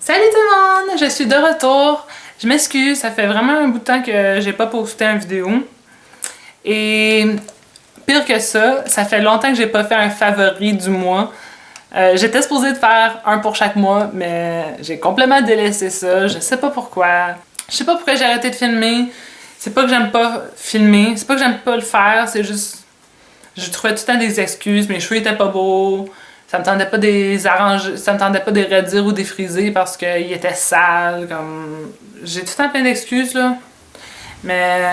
Salut tout le monde! Je suis de retour. Je m'excuse, ça fait vraiment un bout de temps que j'ai pas posté une vidéo. Et pire que ça fait longtemps que j'ai pas fait un favori du mois. J'étais supposée de faire un pour chaque mois, mais j'ai complètement délaissé ça. Je sais pas pourquoi. Je sais pas pourquoi j'ai arrêté de filmer. C'est pas que j'aime pas filmer, c'est pas que j'aime pas le faire, c'est juste... Je trouvais tout le temps des excuses, mes cheveux étaient pas beaux. Ça me tentait pas des arranger, ça me tentait pas des redirs ou des frisés parce qu'ils étaient sales, comme... J'ai tout le temps plein d'excuses, là. Mais...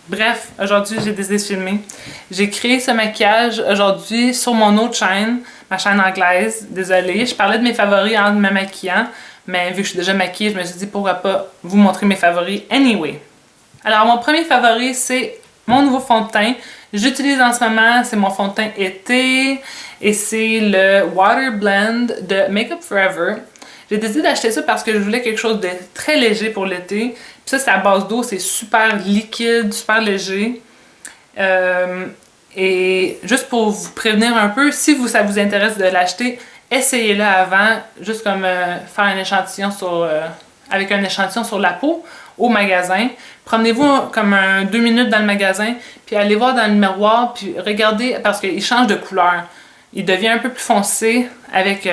Bref, aujourd'hui, j'ai décidé de filmer. J'ai créé ce maquillage aujourd'hui sur mon autre chaîne, ma chaîne anglaise. Désolée, je parlais de mes favoris en me maquillant, mais vu que je suis déjà maquillée, je me suis dit pourquoi pas vous montrer mes favoris anyway. Alors, mon premier favori, c'est mon nouveau fond de teint. J'utilise en ce moment, c'est mon fond de teint été et c'est le Water Blend de Makeup Forever. J'ai décidé d'acheter ça parce que je voulais quelque chose de très léger pour l'été. Puis ça, c'est à base d'eau, c'est super liquide, super léger. Et juste pour vous prévenir un peu, si ça vous intéresse de l'acheter, essayez-le avant, juste comme faire un échantillon avec un échantillon sur la peau au magasin. Promenez-vous comme 2 minutes dans le magasin, puis allez voir dans le miroir, puis regardez, parce qu'il change de couleur. Il devient un peu plus foncé avec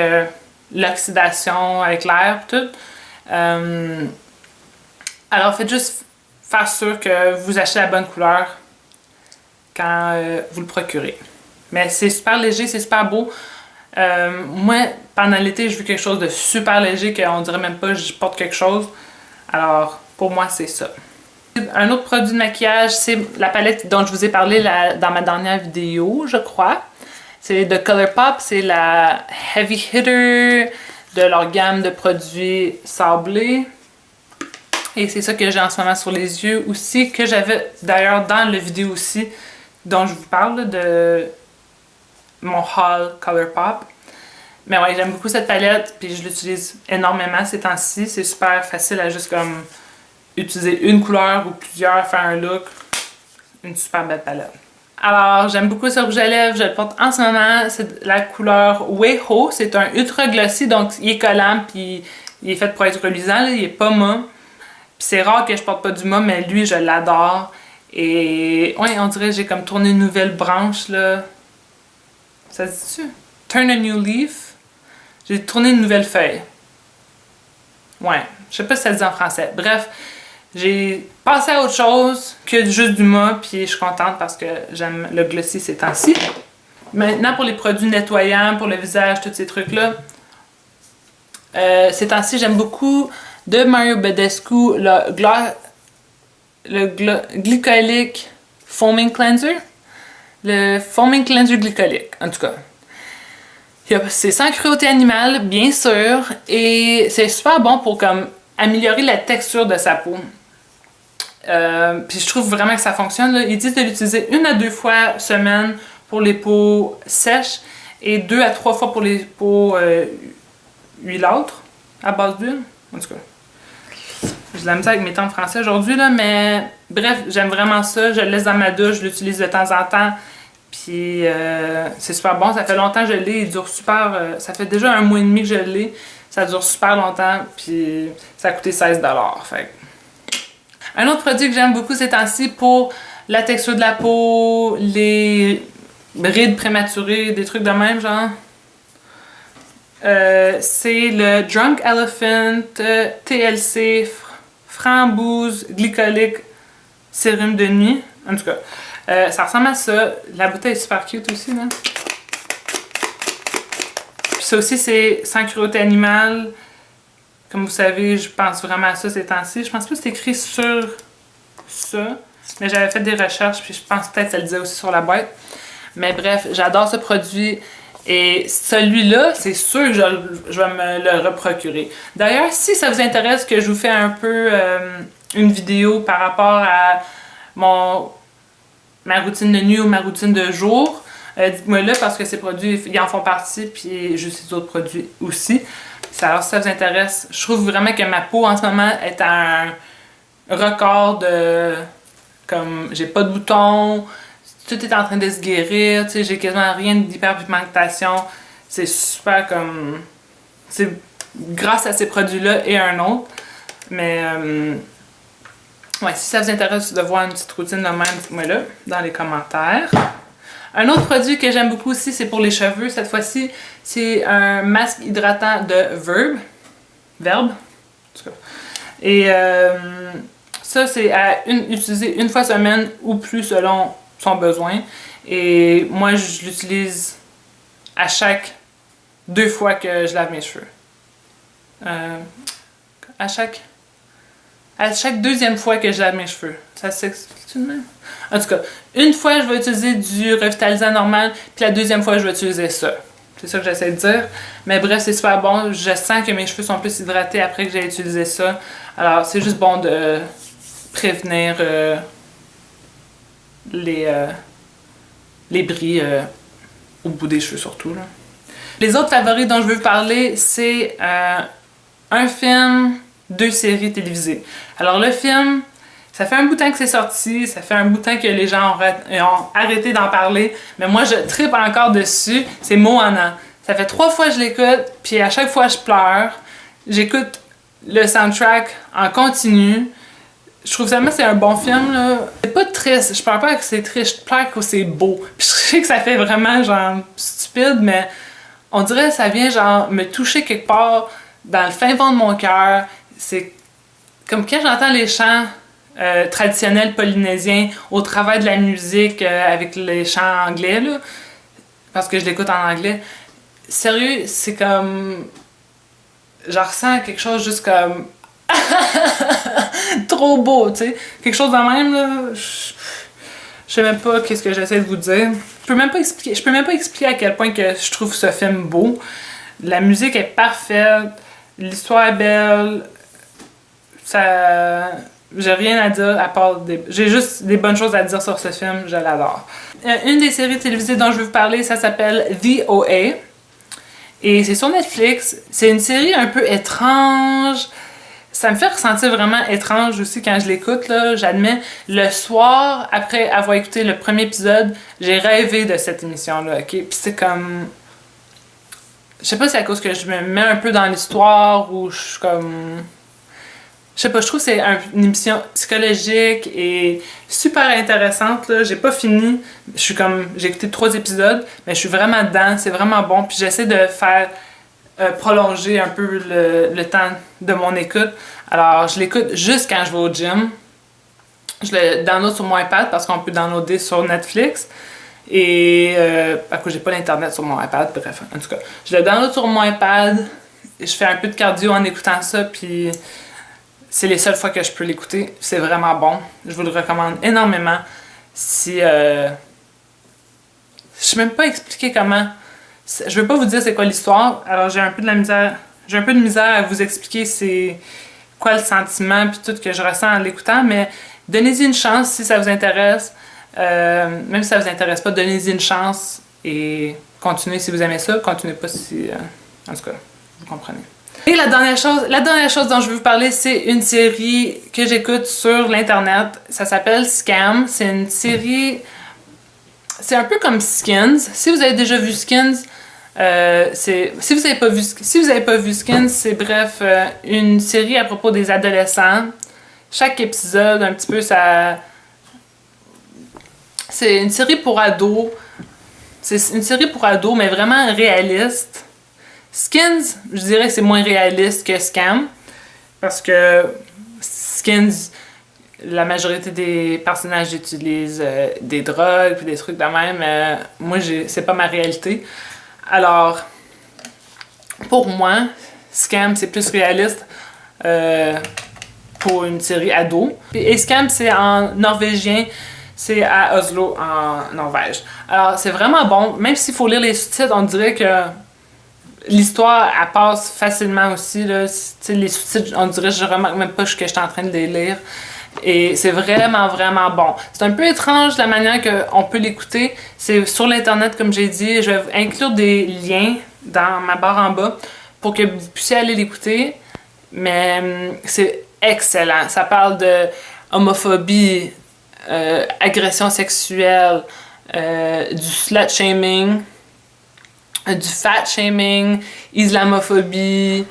l'oxydation, avec l'air, tout. Alors faites juste faire sûr que vous achetez la bonne couleur quand vous le procurez. Mais c'est super léger, c'est super beau. Moi, pendant l'été, je veux quelque chose de super léger, qu'on dirait même pas que je porte quelque chose. Alors, pour moi, c'est ça. Un autre produit de maquillage, c'est la palette dont je vous ai parlé dans ma dernière vidéo, je crois. C'est de ColourPop, c'est la Heavy Hitter de leur gamme de produits sablés. Et c'est ça que j'ai en ce moment sur les yeux aussi, que j'avais d'ailleurs dans la vidéo aussi, dont je vous parle, de mon haul ColourPop. Mais ouais, j'aime beaucoup cette palette, puis je l'utilise énormément ces temps-ci. C'est super facile à juste comme utiliser une couleur ou plusieurs, faire un look. Une super belle palette. Alors, j'aime beaucoup ce rouge à lèvres, je le porte en ce moment. C'est la couleur Weiho, c'est un ultra glossy, donc il est collant, puis il est fait pour être reluisant, là, il est pas mat. Puis c'est rare que je porte pas du mat, mais lui, je l'adore. Et ouais, on dirait que j'ai comme tourné une nouvelle branche, là. Ça se dit-tu? Turn a new leaf. J'ai tourné une nouvelle feuille. Ouais, je sais pas si ça se dit en français. Bref, j'ai passé à autre chose que juste du mat, puis je suis contente parce que j'aime le glossy ces temps-ci. Maintenant, pour les produits nettoyants, pour le visage, tous ces trucs-là, ces temps-ci, j'aime beaucoup de Mario Badescu le Glycolic Foaming Cleanser. Le Foaming Cleanser Glycolic, en tout cas. C'est sans cruauté animale, bien sûr, et c'est super bon pour comme améliorer la texture de sa peau. Puis je trouve vraiment que ça fonctionne, là. Ils disent de l'utiliser 1 à 2 fois semaine pour les peaux sèches et 2 à 3 fois pour les peaux huilâtres à base d'huile. En tout cas, j'ai de la misère avec mes temps français aujourd'hui, là, mais bref, j'aime vraiment ça. Je le laisse dans ma douche, je l'utilise de temps en temps. Puis c'est super bon, ça fait longtemps que je l'ai, il dure super... ça fait déjà 1 mois et demi que je l'ai, ça dure super longtemps, puis ça a coûté 16$. Fait. Un autre produit que j'aime beaucoup ces temps-ci pour la texture de la peau, les rides prématurées, des trucs de même genre, c'est le Drunk Elephant TLC Framboise Glycolique Sérum de nuit, en tout cas. Ça ressemble à ça. La bouteille est super cute aussi, là. Puis ça aussi, c'est sans cruauté animale. Comme vous savez, je pense vraiment à ça ces temps-ci. Je pense pas que c'est écrit sur ça. Mais j'avais fait des recherches, puis je pense peut-être que ça le disait aussi sur la boîte. Mais bref, j'adore ce produit. Et celui-là, c'est sûr que je vais me le reprocurer. D'ailleurs, si ça vous intéresse que je vous fais un peu une vidéo par rapport à ma routine de nuit ou ma routine de jour, dites-moi là parce que ces produits, ils en font partie, puis juste les autres produits aussi. Alors si ça vous intéresse, je trouve vraiment que ma peau en ce moment est à un record de... comme j'ai pas de boutons, tout est en train de se guérir, tu sais, j'ai quasiment rien d'hyperpigmentation. C'est super comme... grâce à ces produits-là et un autre. Mais ouais, si ça vous intéresse de voir une petite routine de même, dites-moi là dans les commentaires. Un autre produit que j'aime beaucoup aussi, c'est pour les cheveux. Cette fois-ci, c'est un masque hydratant de Verbe. En tout cas. Et ça, c'est à utiliser une fois semaine ou plus selon son besoin. Et moi, je l'utilise à chaque 2 fois que je lave mes cheveux. À chaque 2e fois que je lave mes cheveux. Ça s'explique de même? En tout cas, une fois, je vais utiliser du revitalisant normal, puis la 2e fois, je vais utiliser ça. C'est ça que j'essaie de dire. Mais bref, c'est super bon. Je sens que mes cheveux sont plus hydratés après que j'ai utilisé ça. Alors, c'est juste bon de prévenir les bris au bout des cheveux surtout, là. Les autres favoris dont je veux vous parler, c'est un film, 2 séries télévisées. Alors le film, ça fait un bout de temps que c'est sorti, ça fait un bout de temps que les gens ont arrêté d'en parler, mais moi je trippe encore dessus, c'est Moana. Ça fait 3 fois que je l'écoute, puis à chaque fois je pleure. J'écoute le soundtrack en continu. Je trouve vraiment que c'est un bon film, là. C'est pas triste, je pleure pas que c'est triste, je pleure que c'est beau. Puis je sais que ça fait vraiment genre stupide, mais on dirait que ça vient genre me toucher quelque part dans le fin fond de mon cœur. C'est comme quand j'entends les chants traditionnels polynésiens au travers de la musique avec les chants anglais, là, parce que je l'écoute en anglais. Sérieux, c'est comme... J'en ressens quelque chose juste comme... trop beau, tu sais. Quelque chose de même, là... Je sais même pas qu'est-ce que j'essaie de vous dire. Je peux même pas expliquer à quel point que je trouve ce film beau. La musique est parfaite, l'histoire est belle. Ça... J'ai rien à dire à part j'ai juste des bonnes choses à dire sur ce film, je l'adore. Une des séries télévisées dont je veux vous parler, ça s'appelle The OA. Et c'est sur Netflix. C'est une série un peu étrange. Ça me fait ressentir vraiment étrange aussi quand je l'écoute, là, j'admets. Le soir, après avoir écouté le premier épisode, j'ai rêvé de cette émission-là, ok? Puis c'est comme... Je sais pas si c'est à cause que je me mets un peu dans l'histoire ou je suis comme... Je sais pas, je trouve que c'est une émission psychologique et super intéressante, là. J'ai pas fini. J'ai écouté 3 épisodes, mais je suis vraiment dedans, c'est vraiment bon. Puis j'essaie de faire... prolonger un peu le temps de mon écoute. Alors, je l'écoute juste quand je vais au gym. Je le download sur mon iPad parce qu'on peut downloader sur Netflix. Et parce que j'ai pas l'internet sur mon iPad, bref, en tout cas. Je le download sur mon iPad. Je fais un peu de cardio en écoutant ça, puis c'est les seules fois que je peux l'écouter. C'est vraiment bon. Je vous le recommande énormément. Si... Je sais même pas expliquer comment... Je veux pas vous dire c'est quoi l'histoire, alors j'ai un peu de misère à vous expliquer c'est quoi le sentiment puis tout que je ressens en l'écoutant, mais donnez-y une chance si ça vous intéresse. Même si ça vous intéresse pas, donnez-y une chance et continuez si vous aimez ça, continuez pas si... en tout cas, vous comprenez. Et la dernière chose dont je veux vous parler, c'est une série que j'écoute sur l'internet. Ça s'appelle Scam. C'est une série... C'est un peu comme Skins. Si vous avez déjà vu Skins, si vous avez pas vu Skins, c'est bref une série à propos des adolescents. Chaque épisode, un petit peu, ça... C'est une série pour ados. C'est une série pour ados, mais vraiment réaliste. Skins, je dirais que c'est moins réaliste que Scam. Parce que Skins... La majorité des personnages utilisent des drogues puis des trucs de même. Moi, c'est pas ma réalité. Alors, pour moi, Scam, c'est plus réaliste pour une série ado. Et Scam, c'est en norvégien. C'est à Oslo, en Norvège. Alors, c'est vraiment bon. Même s'il faut lire les sous-titres, on dirait que l'histoire, elle passe facilement aussi. Là. Les sous-titres, on dirait que je remarque même pas que je suis en train de les lire. Et c'est vraiment, vraiment bon. C'est un peu étrange la manière qu'on peut l'écouter. C'est sur l'internet, comme j'ai dit. Je vais inclure des liens dans ma barre en bas pour que vous puissiez aller l'écouter. Mais c'est excellent. Ça parle de homophobie, agression sexuelle, du slut shaming, du fat shaming, islamophobie,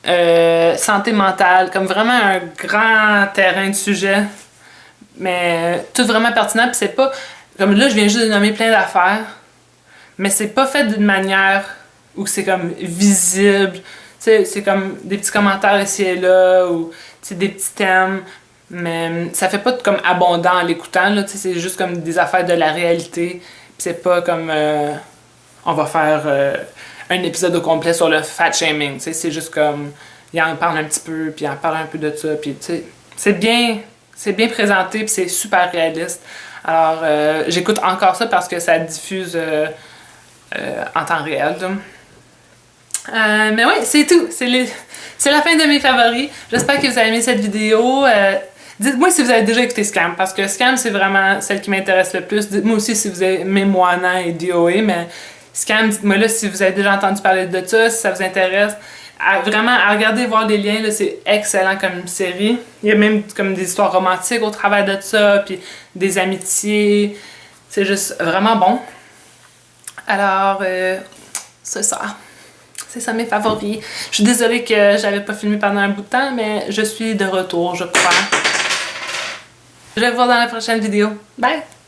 santé mentale, comme vraiment un grand terrain de sujet, mais tout vraiment pertinent, puis c'est pas, comme là je viens juste de nommer plein d'affaires, mais c'est pas fait d'une manière où c'est comme visible, tu sais, c'est comme des petits commentaires ici et là, ou des petits thèmes, mais ça fait pas comme abondant en l'écoutant, là, tu sais, c'est juste comme des affaires de la réalité, puis c'est pas comme on va faire un épisode au complet sur le fat shaming, tu sais, c'est juste comme il en parle un petit peu, puis il en parle un peu de ça, puis tu sais, c'est bien présenté, puis c'est super réaliste. Alors, j'écoute encore ça parce que ça diffuse en temps réel. Mais oui, c'est tout. C'est la fin de mes favoris. J'espère que vous avez aimé cette vidéo. Dites-moi si vous avez déjà écouté Scam, parce que Scam, c'est vraiment celle qui m'intéresse le plus. Dites-moi aussi si vous aimez Moana et DOA, mais Scam, dites-moi là si vous avez déjà entendu parler de ça, si ça vous intéresse. Vraiment, à regarder, voir les liens, c'est excellent comme série. Il y a même comme des histoires romantiques au travers de ça, puis des amitiés. C'est juste vraiment bon. Alors, c'est ça. C'est ça mes favoris. Je suis désolée que j'avais pas filmé pendant un bout de temps, mais je suis de retour, je crois. Je vais vous voir dans la prochaine vidéo. Bye!